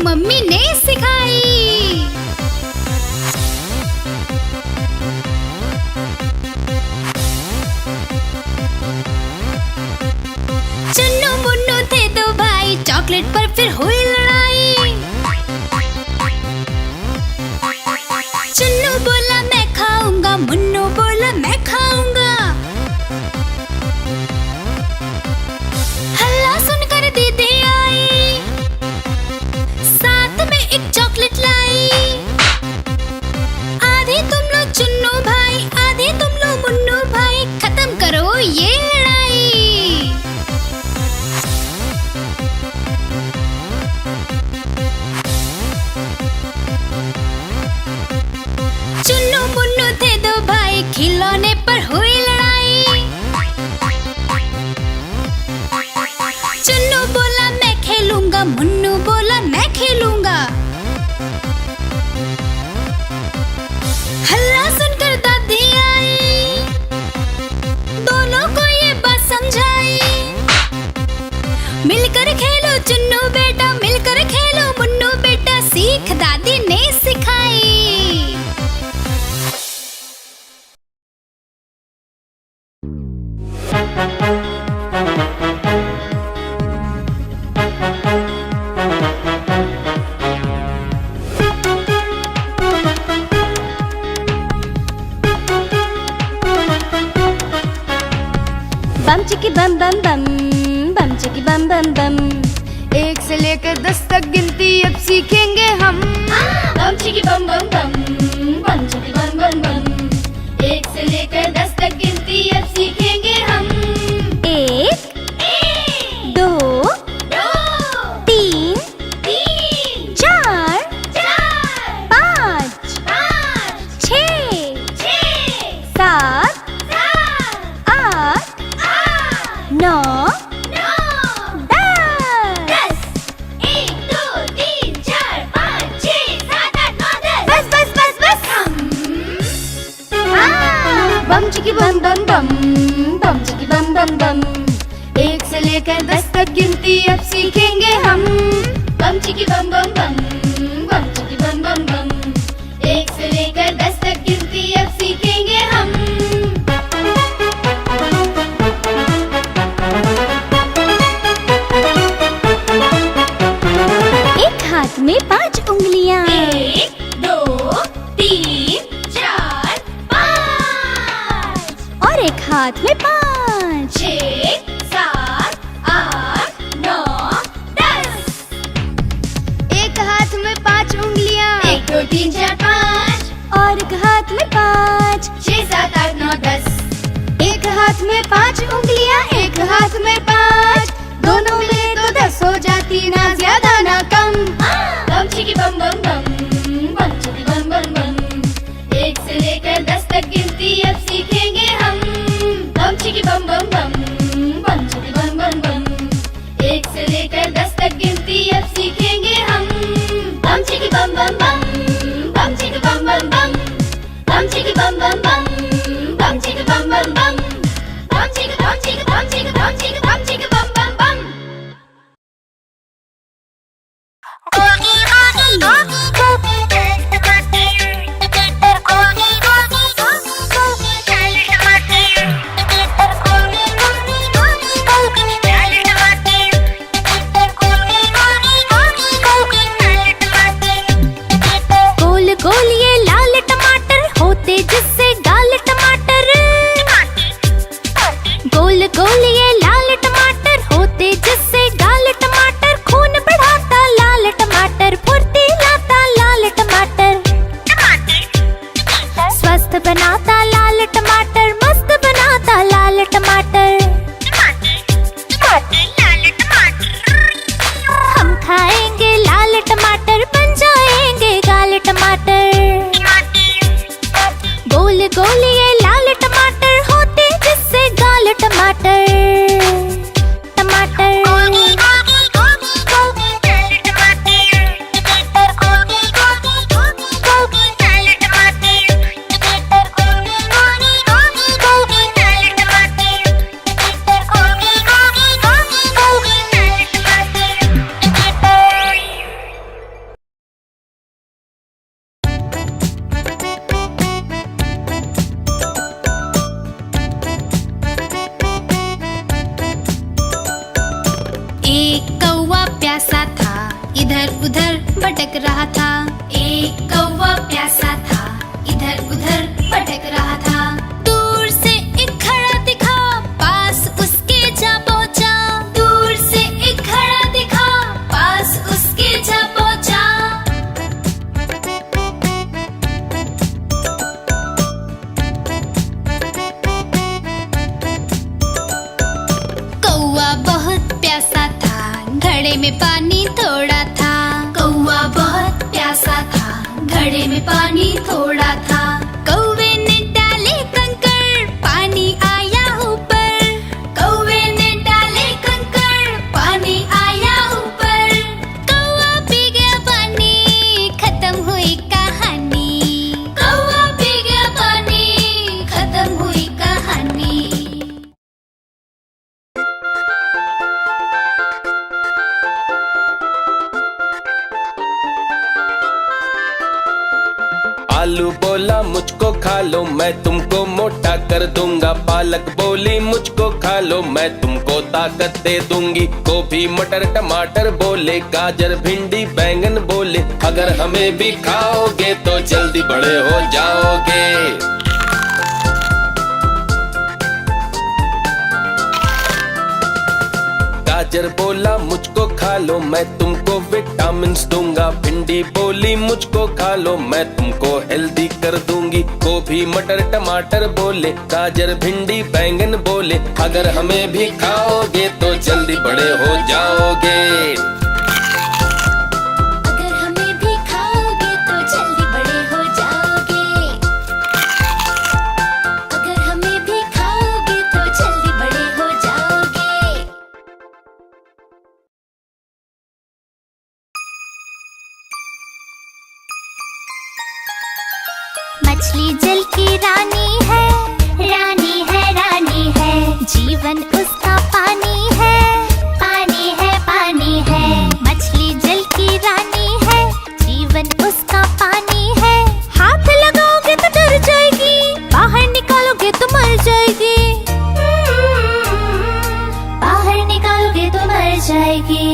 Mummy ने सिखाई। चुन्नू मुन्नू थे दो भाई, चॉकलेट पर फिर हुई लड़ाई। चुन्नू बोला मैं खाऊंगा, मुन्नू बोला मैं खाऊंगा। हल्ला सुनकर दीदी आई, साथ में एक चॉकलेट लाई। आधे तुम लो चुन्नू भाई, आधे तुम लो मुन्नू भाई, खत्म करो ये लड़ाई। चुन्नू मुन्नू थे दो भाई, खिलौने पर हुई लड़ाई। चुन्नू बोला मैं खेलूंगा, मुन्नू बोला मैं खेलूंगा। हल्ला सुनकर दादी आई, दोनों को ये बात समझाई। मिलकर खेलो चुन्नू बेटा, मिलकर खेलो मुन्नू बेटा, सीख दादी ने सिखाई। बम चिकी बम बम बम, बम चिकी बम बम बम। 1 से लेकर 10 तक गिनती अब सीखेंगे हम। बम चिकी बम बम बम, बम चिकी बम बम बम। 1 से लेकर 10 तक गिनती अब सीखेंगे हम। 1 2 3 4 5 6 7 8 9 10। 1 2 3 4 5 6 7 8 9 10। बस बस बस बस। बम चिकी बम बम बम, बम चिकी बम बम बम। 1 से लेकर 10 तक गिनती अब सीखेंगे हम। बम चिकी बम बम बम, बम चिकी बम बम बम। 1 से लेकर 10 तक गिनती अब सीखेंगे हम। एक हाथ में 5 उंगलियां। 1 2 3 4 5। और एक हाथ में 5। 6 7 8 9 10। एक हाथ में 5 उंगलियां। 1 2 3 4 5। और एक हाथ में 5। 6 7 8 9 10। एक हाथ में 5 उंगलियां, एक हाथ में 5। दोनों मिले तो 10 हो जाती, ना ज्यादा ना कम। बम चिकी बम बम बम, बम चिकी बम बम बम। 1 से लेकर 10 तक गिनती अब सीखेंगे हम। बम चिकी बम बम बम, बम चिकी बम बम बम। 1 से लेकर 10 तक गिनती अब सीखेंगे हम। बम चिकी बम बम बम, बम चिकी बम बम बम। बम चिकी बम बम बम, बम चिकी बम बम बम। बम चिकी बम चिकी बम चिकी बम चिकी बम चिकी बम बम बम। गोल गोल ये लाल टमाटर होते जिससे गाल टमाटर। गोल गोल ये लाल टमाटर होते जिससे गाल टमाटर। खून बढ़ाता लाल टमाटर, फुर्ती लाता इधर उधर भटक रहा था। एक कौवा प्यासा था, इधर उधर भटक रहा था। दूर से एक घड़ा दिखा, पास उसके जा पहुंचा। दूर से एक घड़ा दिखा, पास उसके जा पहुंचा। कौवा बहुत प्यासा था, घड़े में पानी थोड़ा था। कौवा बहुत प्यासा था, घड़े में पानी थोड़ा था। कौवे ने डाले कंकड़, पानी आया ऊपर। कौवे ने डाले कंकड़, पानी आया ऊपर। कौवा पी गया पानी, खत्म हुई कहानी। कौवा पी गया पानी, खत्म हुई कहानी। आलू बोला मुझको खा लो, मैं तुमको मोटा कर दूंगा। पालक बोली मुझको खा लो, मैं तुमको ताकत दे दूंगी। गोभी मटर टमाटर बोले, गाजर भिंडी बैंगन बोले, अगर हमें भी खाओगे तो जल्दी बड़े हो जाओगे। गाजर बोला मुझको खा लो, मैं तुमको विटामिन्स दूंगा। भिंडी बोली मुझको खा लो, मैं तुमको हेल्दी कर दूंगी। गोभी मटर टमाटर बोले, गाजर भिंडी बैंगन बोले, अगर हमें भी खाओगे तो जल्दी बड़े हो जाओगे। अगर हमें भी खाओगे तो जल्दी बड़े हो जाओगे। अगर हमें भी खाओगे तो जल्दी बड़े हो जाओगे। मछली जल की रानी है, रानी है, रानी है। जीवन उसका पानी है, पानी है, पानी है। मछली जल की रानी है, जीवन उसका पानी है। हाथ लगाओगे तो डर जाएगी, बाहर निकालोगे तो मर जाएगी। बाहर निकालोगे तो मर जाएगी।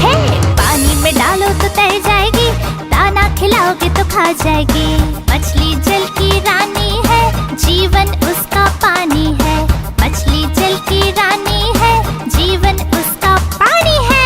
हे, पानी में डालो तो तैर जाएगी, दाना खिलाओगे तो खा जाएगी। मछली जल की रानी है, जीवन उसका पानी है। मछली जल की रानी है, जीवन उसका पानी है।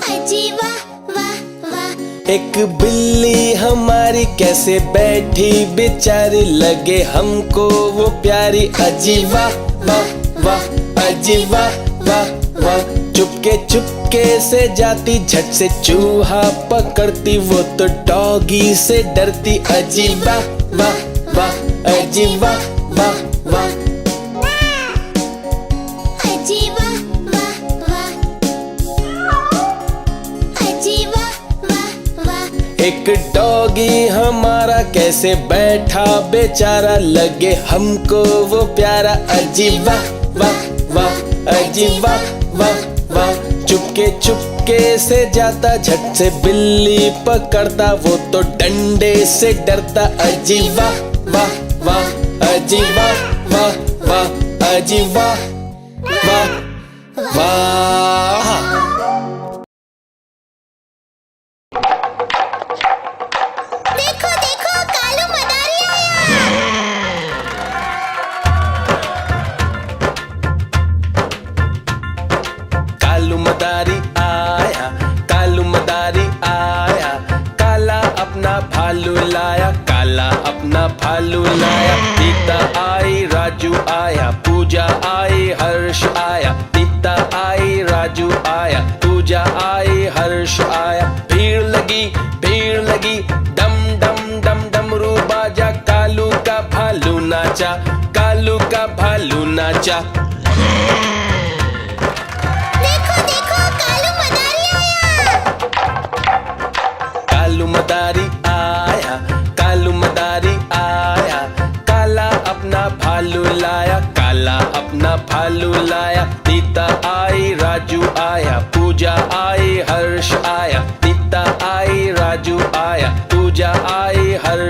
अजी वाह वाह वाह। एक बिल्ली हमारी कैसे बैठी बेचारी, लगे हमको वो प्यारी। अजी वाह वाह वाह, अजी वाह वाह वाह। चुपके चुपके से जाती, झट से चूहा पकड़ती, वो तो डॉगी से डरती। अजी वाह वाह वाह, अजी वाह वाह वाह। अजी वाह वाह वाह। अजी वाह वाह वाह। एक डॉगी हमारा कैसे बैठा बेचारा, लगे हमको वो प्यारा। अजी वाह वाह वाह, अजी वाह वाह वाह। चुपके चुपके से जाता, झट से बिल्ली पकड़ता, वो तो डंडे से डरता। अजी वाह वाह वाह, अजी वाह वाह वाह, अजी वाह वाह वाह। देखो देखो, कालू मदारी आया। कालू मदारी आया, कालू मदारी आया। काला अपना भालू लाया, काला अपना भालू लाया। सीता आई, राजू आया, पूजा आई, हर्ष आया। सीता आई, राजू आया, पूजा आई, हर्ष आया। भीड़ लगी, डम डम डम डमरू बाजा। कालू का भालू नाचा, कालू का भालू नाचा। देखो देखो, कालू मदारी आया। कालू मदारी आया, कालू मदारी आया। काला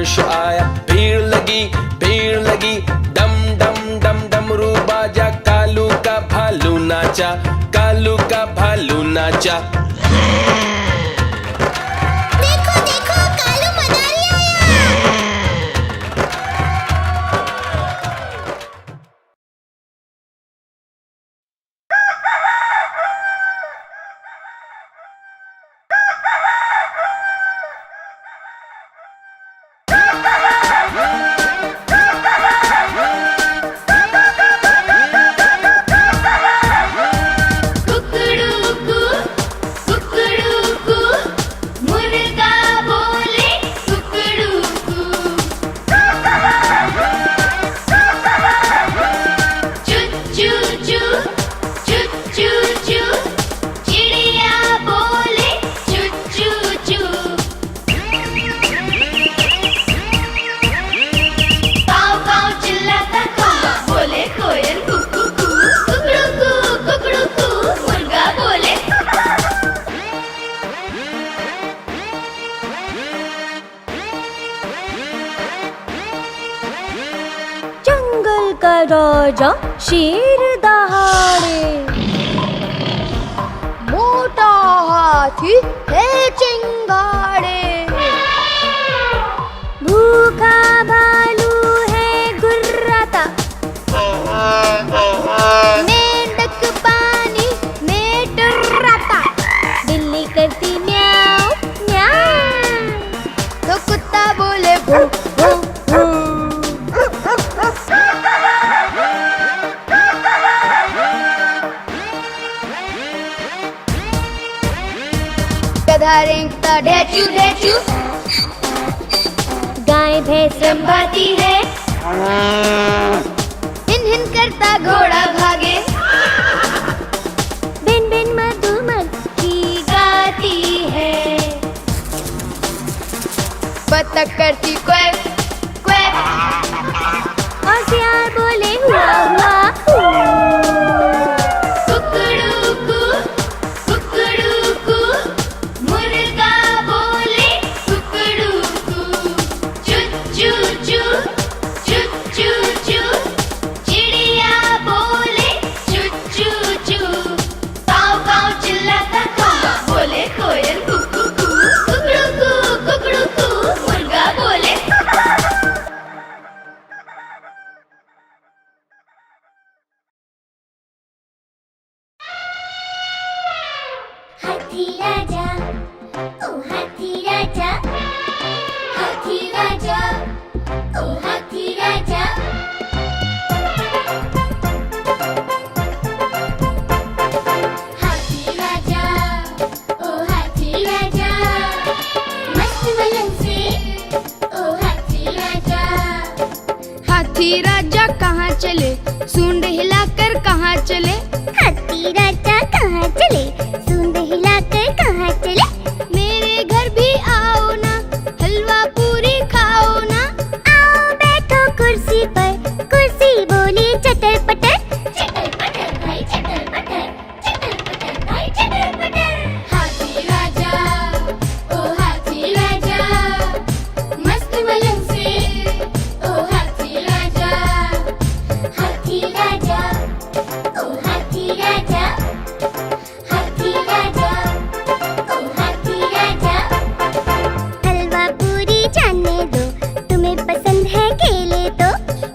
जोश आया, भीड़ लगी, डम डम डम डमरू बाजा, कालू का भालू नाचा, कालू का भालू नाचा। देखो देखो कालू मदारी आया। कुकड़ूकू कुकड़ूकू मुर्गा बोले कुकड़ूकू। चू चू चू चू चू चू चिड़िया बोले चू चू चू। काव काव चिल्लाता कौवा बोले कोयल कुकू कू। कुकड़ूकू कुकड़ूकू मुर्गा बोले। जंगल का राजा शेर दहाड़े, मोटा हाथी है चिंगाड़े, भूखा भालू है गुर्राता, मेंढक पानी में टुर्राता, बिल्ली करती म्याऊं म्याऊं, तो कुत्ता बोले भू भू भू। गधा रेंगता ढेचू ढेचू, गाय भैंस रंभाती है, हिन हिन करता घोड़ा भागे, बिन बिन मधुमक्खी गाती है, बतख करती क्वैक क्वैक, और सियार बोले हुआ हुआ। कुकड़ूकू कुकड़ूकू मुर्गा बोले कुकड़ूकू। चू चू चू चू चू चू चिड़िया बोले चू चू चू। काव काव चिल्लाता कौवा बोले कोयल कुकू कू। कुकड़ूकू कुकड़ूकू मुर्गा बोले। हाथी राजा, ओ हाथी राजा, हाथी राजा, ओ हाथी राजा। हाथी राजा, ओ हाथी राजा, मस्त मलन से, ओ हाथी राजा। हाथी राजा कहाँ चले, सूंड हिलाकर कहाँ चले, हाथी राजा कहाँ चले, सूंड हिलाकर कहाँ चले। मेरे घर भी आओ ना, हलवा पूरी खाओ ना, आओ बैठो कुर्सी पर, कुर्सी बोली चटर पटर, चटर पटर भाई चटर पटर, चटर पटर भाई चटर पटर। हाथी राजा, ओ हाथी राजा, मस्त मलन से, ओ हाथी राजा। हाथी राजा, ओ हाथी राजा, हाथी राजा, ओ हाथी राजा। हलवा पूरी जाने दो, तुम्हें पसंद है केले तो,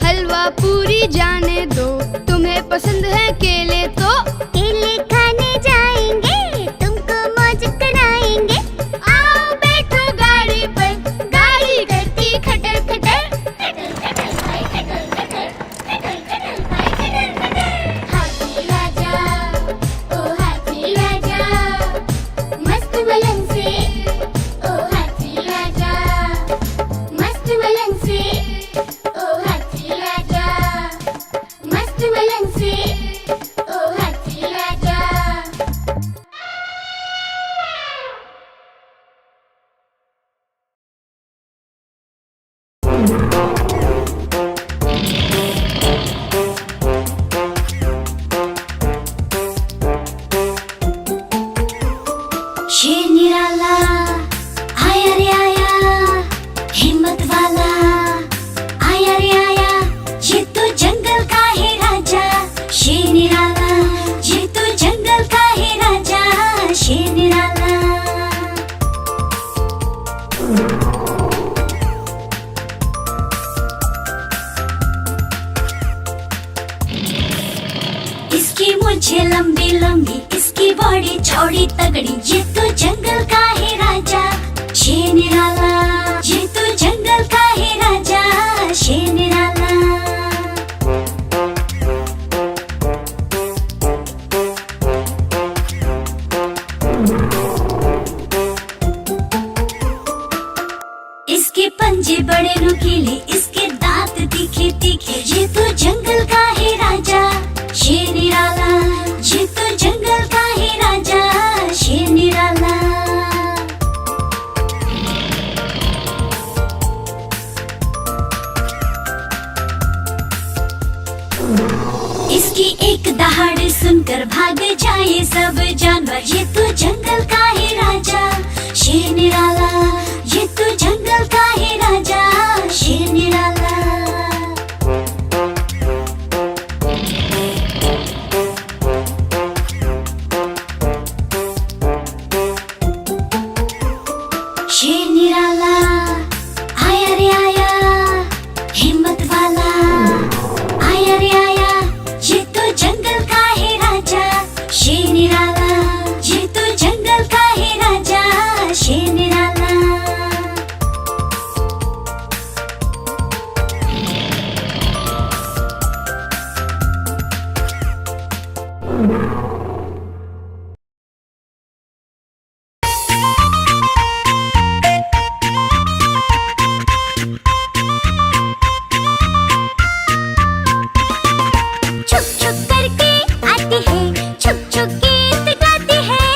हलवा पूरी जाने दो, तुम्हें पसंद है केले तो, केले खाने जाएंगे, तुमको मौज कराएंगे। आओ बैठो गाड़ी पर, गाड़ी करती खटर खटर, खटर खटर भाई खटर खटर, खटर खटर भाई खटर खटर। हाथी राजा, ओ हाथी राजा, मस्त मलन से, ओ हाथी राजा, मस्त मलन से, ओ हाथी राजा, मस्त मलन से, ओ पूछे लंबी लंबी, इसकी बॉडी चौड़ी तगड़ी। ये तो जंगल का है राजा शेर निराला, ये तो जंगल का है राजा शेर निराला। इसके पंजे बड़े नुकीले, इसके दांत तीखे तीखे। ये तो जंगल का है राजा शेर निराला, ये तो जंगल का है राजा शेर निराला। इसकी एक दहाड़ सुनकर भाग जाए सब जानवर। ये तो जंगल का है राजा शेर निराला, ये तो जंगल का है राजा शेर निराला। शेर निराला आया रे आया, हिम्मत वाला आया रे आया। ये तो जंगल का है राजा शेर निराला, ये तो जंगल का है राजा शेर निराला। छुप छुप करके आती है, छुप छुप गीत गाती है।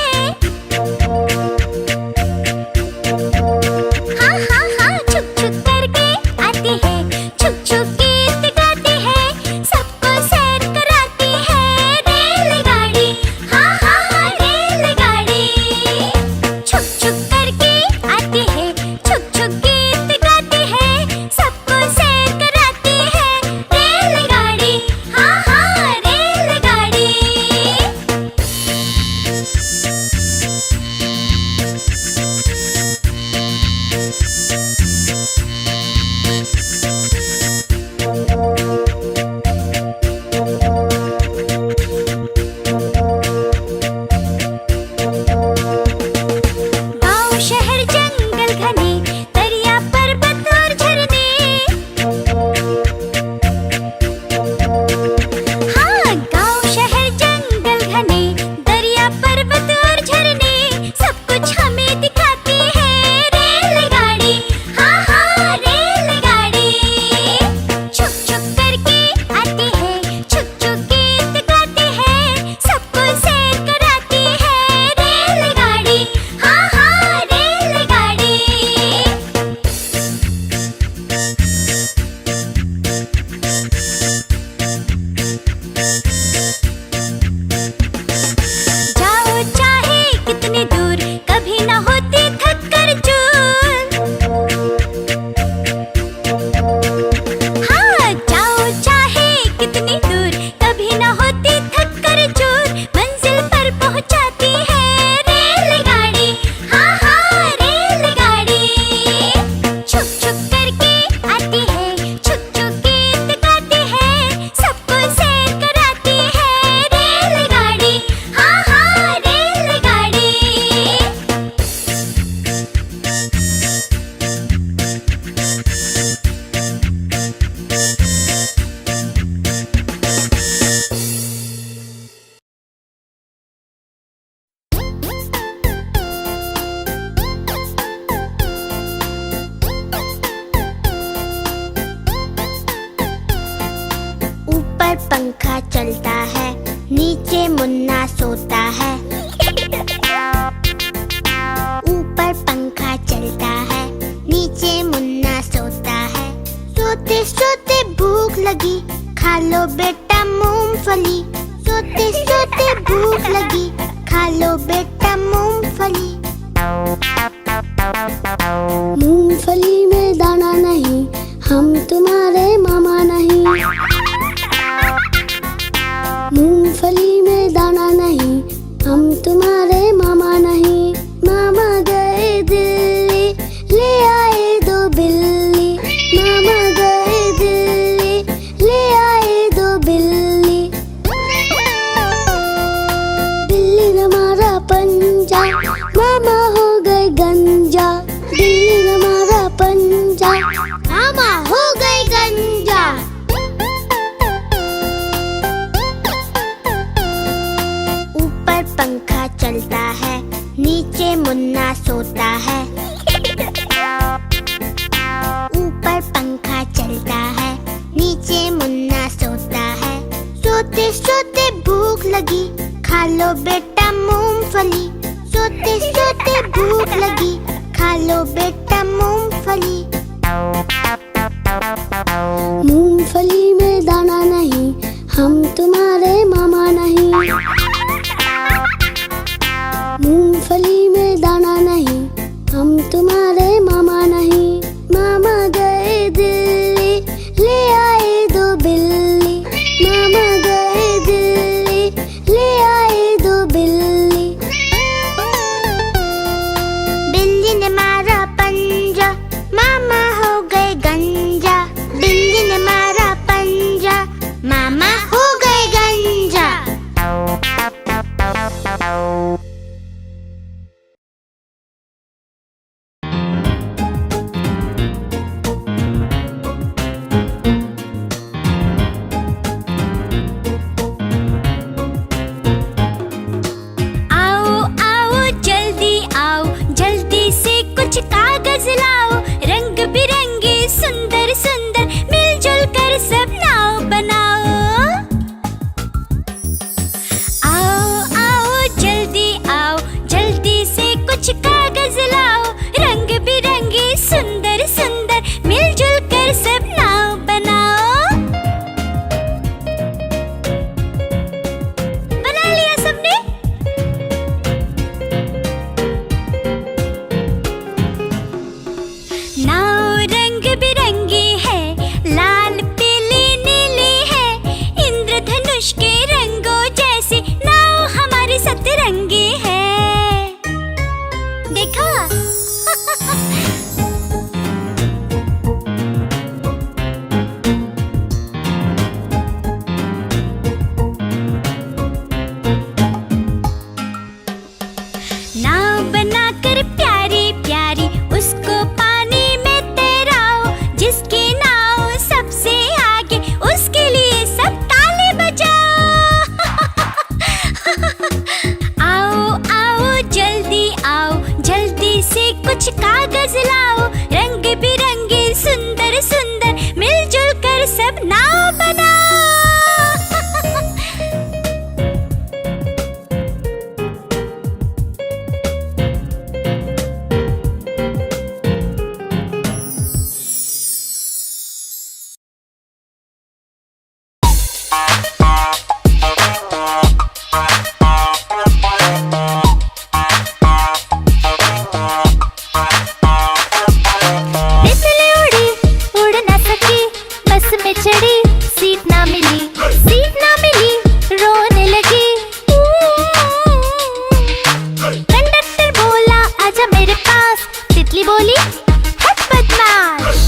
हाँ हाँ हाँ, छुप छुप करके आती है, छुप छुप गीत गाती है। सबको सैर कराती है रेलगाड़ी, हाँ हाँ हाँ रेलगाड़ी। छुप छुप करके आती है, छुप छुप गीत गाती है। सबको सैर कराती है रेलगाड़ी, हाँ हाँ रेलगाड़ी। गाँव शहर जंगल घने, दरिया पर्वत और झरने। हाँ गाँव शहर जंगल घने, दरिया पर्वत और झरने। सब कुछ हमें दिखाती है रेलगाड़ी, हाँ हाँ रेलगाड़ी। छुप छुप करके आती है, छुप छुप गीत गाती है। सबको सैर कराती है रेलगाड़ी, हाँ हाँ रेलगाड़ी। जाओ चाहे कितनी दूर, कभी न होती थक कर चूर। हाँ जाओ चाहे कितनी दूर, कभी न होती थक कर चूर। मंजिल पर पहुंचाती है रेलगाड़ी, हाँ हाँ रेलगाड़ी। छुप छुप करके आती है, छुप छुप गीत गाती है। सबको सैर कराती है रेलगाड़ी, हाँ हाँ रेलगाड़ी। ऊपर पंखा चलता है, नीचे मुन्ना सोता है। ऊपर पंखा चलता है, नीचे मुन्ना सोता है। सोते सोते भूख लगी, खा लो बेटा मूंगफली। सोते सोते भूख लगी, खा लो बेटा मूंगफली। मूंगफली में दाना नहीं, हम तुम्हारे मामा नहीं। मूंगफली में दाना नहीं, हम तुम्हारे मामा नहीं। मामा गए दिल्ली, ले आए दो बिल्ली। मामा गए दिल्ली, ले आए दो बिल्ली। मामा हो गए गंजा, बिल्ली ने मारा पंजा, मामा हो गए गंजा। ऊपर पंखा चलता है, नीचे मुन्ना सोता है। ऊपर पंखा चलता है, नीचे मुन्ना सोता है। सोते सोते भूख लगी, खा लो बेटा मूंगफली। सोते सोते भूख लगी, खा लो बेटा मूंगफली। मूंगफली में दाना नहीं, हम तुम्हारे मामा नहीं। मूंगफली में दाना नहीं, हम तुम्हारे मामा नहीं। मामा गए दिल्ली, ले आए 2 बिल्ली। मामा गए दिल्ली, ले आए 2 बिल्ली। बिल्ली ने मारा पंजा, मामा हो गए गंजा। बिल्ली ने मारा पंजा, मामा हो गए गंजा। आओ आओ जल्दी आओ, जल्दी से कुछ कागज लाओ। रंग बिरंगे सुंदर सुंदर मिलजुल कर सब नाव बनाओ। आओ आओ जल्दी आओ, जल्दी से कुछ कागज लाओ। रंग बिरंगे सुंदर सुंदर मिलजुल कर सब नाव बनाओ। बना लिया सबने? नाव रंग बिरंगी है, लाल पीली नीली है। इंद्रधनुष के रंगों जैसी नाव हमारी सतरंगी है। देखा? नाव बनाकर प्यारी प्यारी उसको पानी में तैराओ। जिसकी नाव सबसे आगे, उसके लिए सब ताली बजाओ। आओ आओ जल्दी आओ, जल्दी से कुछ कागज लाओ। रंग बिरंगे सुंदर सुंदर मिलजुल कर सब नाव बनाओ। तितली उड़ी, उड़ ना सकी, बस में चढ़ी, सीट ना मिली। सीट ना मिली, रोने लगी। कंडक्टर बोला आजा मेरे पास। तितली बोली हट बदमाश।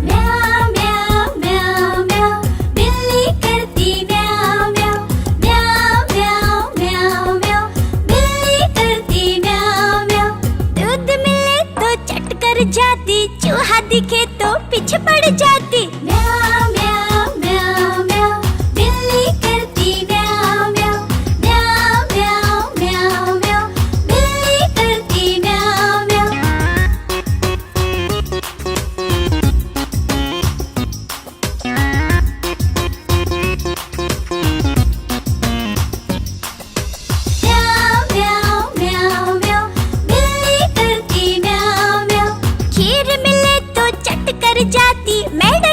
म्याऊ म्याऊ म्याऊ म्याऊ, बिल्ली करती म्याऊ म्याऊ। म्याऊ म्याऊ म्याऊ म्याऊ, बिल्ली करती म्याऊ म्याऊ। दूध मिले तो चट कर जाती, चूहा दिखे तो पीछे पड़ जाती। म्याऊ म्याऊ म्याऊ म्याऊ, बिल्ली करती म्याऊ म्याऊ। म्याऊ म्याऊ म्याऊ म्याऊ, बिल्ली करती म्याऊ म्याऊ। म्याऊ म्याऊ म्याऊ म्याऊ, बिल्ली करती म्याऊ म्याऊ। खीर मिले तो चट कर जाती, मैडम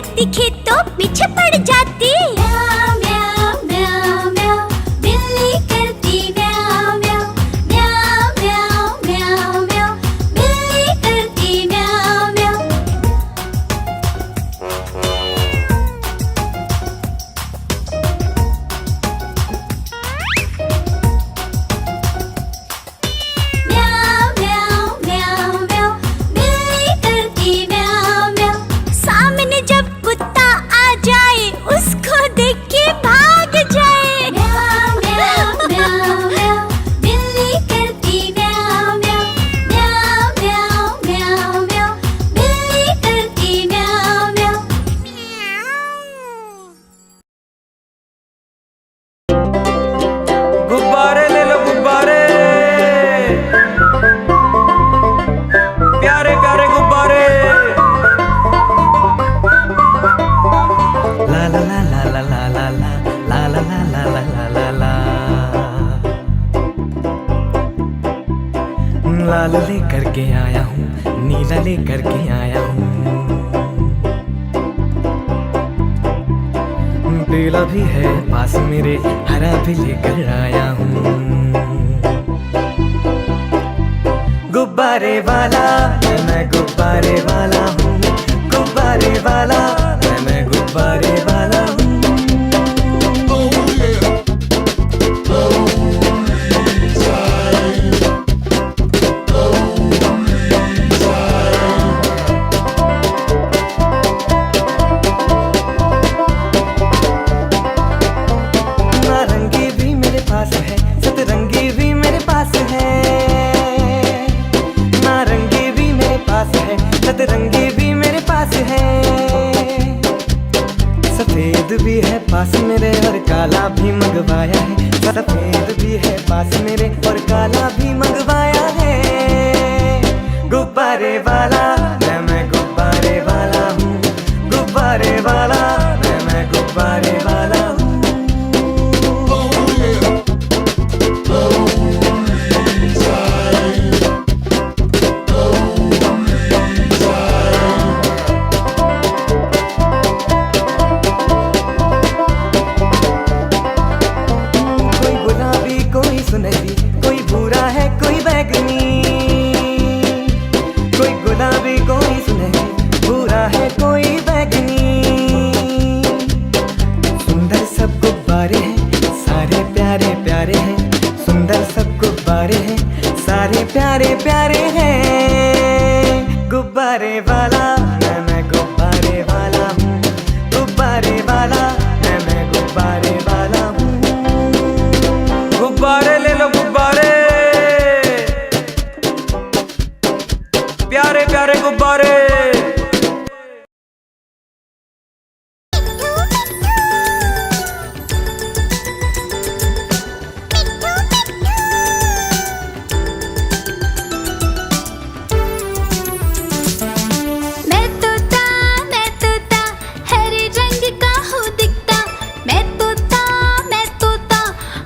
लाल लेकर के आया हूँ, नीला लेकर के आया हूँ, पीला भी है पास मेरे, हरा भी लेकर आया हूँ। गुब्बारे वाला मैं गुब्बारे वाला हूँ, गुब्बारे वाला मैं गुब्बारे वाला हूँ। नारंगी भी मेरे पास है, सतरंगी भी मेरे पास है, नारंगी भी मेरे पास है, सतरंगी भी मेरे पास है, सफेद भी है पास मेरे और काला भी मंगवाया है, सफेद भी है पास मेरे और काला भी मंगवाया है। गुब्बारे वाला मैं गुब्बारे वाला हूँ, गुब्बारे वाला मैं गुब्बारे वाला हूँ। सुनहरी कोई भूरा है कोई बैगनी, कोई गुलाबी कोई सुनहरी, भूरा है कोई बैगनी, सुंदर सब गुब्बारे हैं सारे प्यारे प्यारे हैं, सुंदर सब गुब्बारे हैं सारे प्यारे प्यारे हैं। गुब्बारे वाला मैं गुब्बारे वाला हूँ, गुब्बारे वाला मैं गुब्बारे वाला हूँ। गुब्बारे ले लो गुब्बारे, प्यारे प्यारे गुब्बारे। मैं तोता हरे रंग का हूँ दिखता, मैं तोता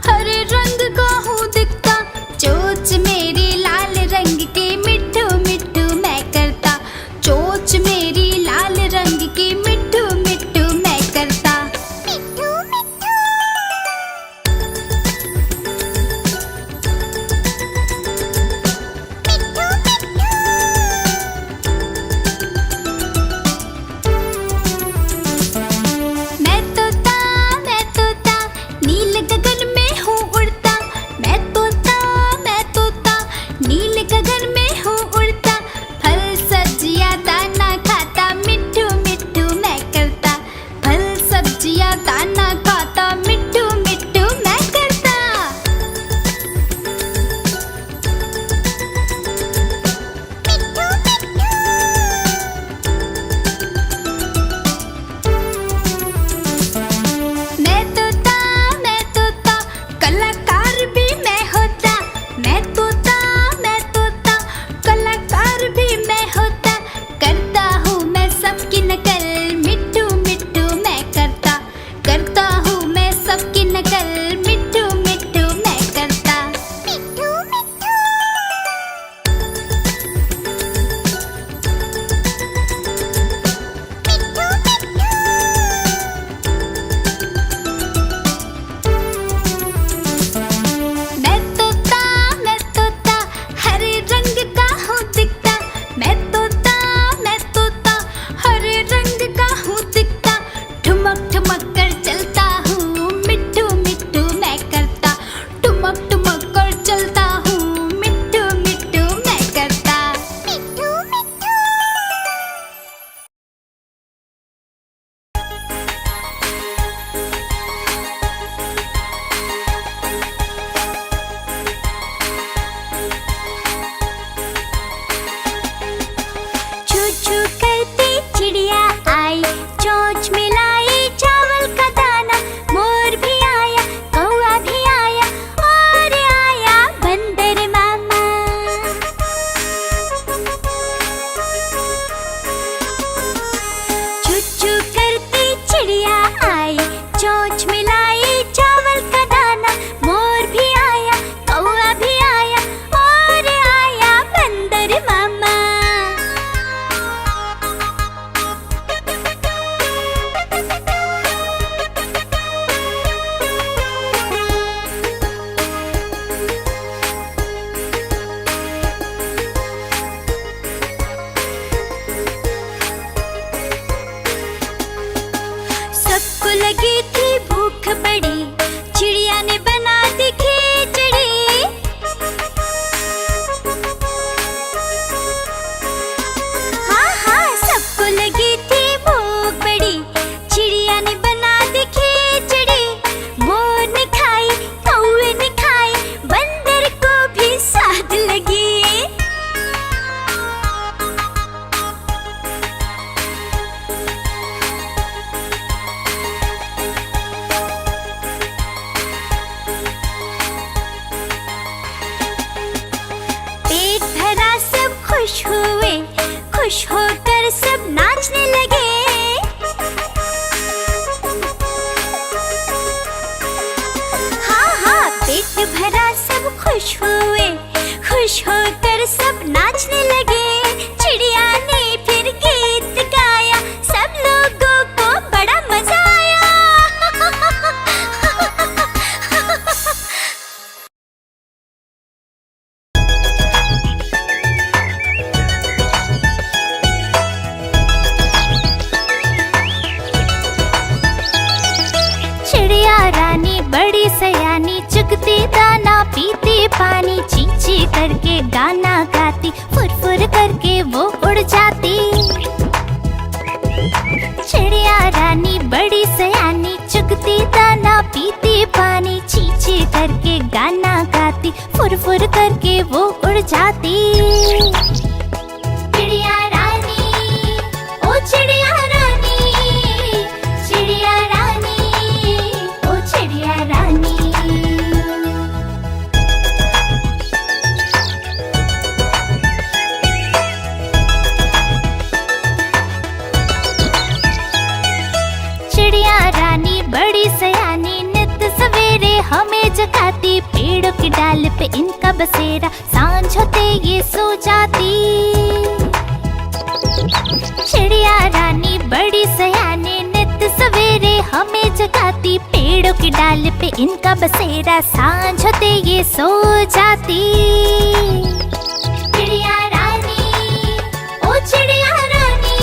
हरे रंग का हूँ दिखता, चोंच मेरी लाल रंग की मिट्ठू मिट्ठू मैं करता, चोंच हुए, खुश होकर सब नाचने लगे। हाँ हाँ, पेट भरा सब खुश हुए, खुश होकर सब नाचने लगे। चिड़िया ने फिर गीत गाया, सब लोगों को बड़ा मजा आया। चिड़िया रानी बड़ी सयानी, चुगती दाना पीती पानी, चींची करके गाना गाती, फुर फुर करके वो उड़ जाती। चिड़िया रानी बड़ी सयानी, चुगती दाना पीती पानी, चींची करके गाना गाती, फुर फुर करके वो उड़ जाती। चिड़िया रानी, ओ चिड़िया रानी, चिड़िया रानी, ओ चिड़िया रानी। चिड़िया रानी बड़ी सयानी, नित सवेरे हमें जगाती, पेड़ों की डाल पे इनका बसेरा, सांझ होते ये सो जाती। चिड़िया रानी बड़ी सयानी, नित सवेरे हमें जगाती, पेड़ों की डाल पे इनका बसेरा, सांझ होते ये सो जाती। चिड़िया रानी, ओ चिड़िया रानी,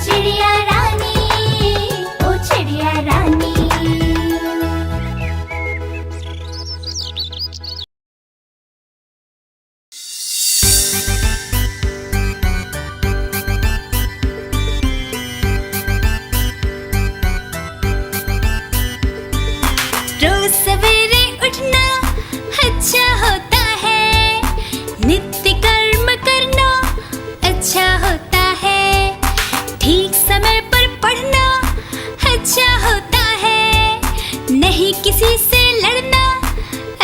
चिड़िया रानी, ओ चिड़िया रानी। रोज सवेरे उठना अच्छा होता है, नित्य कर्म करना अच्छा होता है, ठीक समय पर पढ़ना अच्छा होता है, नहीं किसी से लड़ना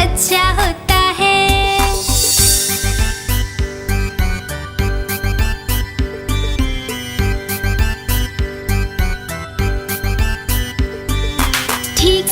अच्छा होता है। ठीक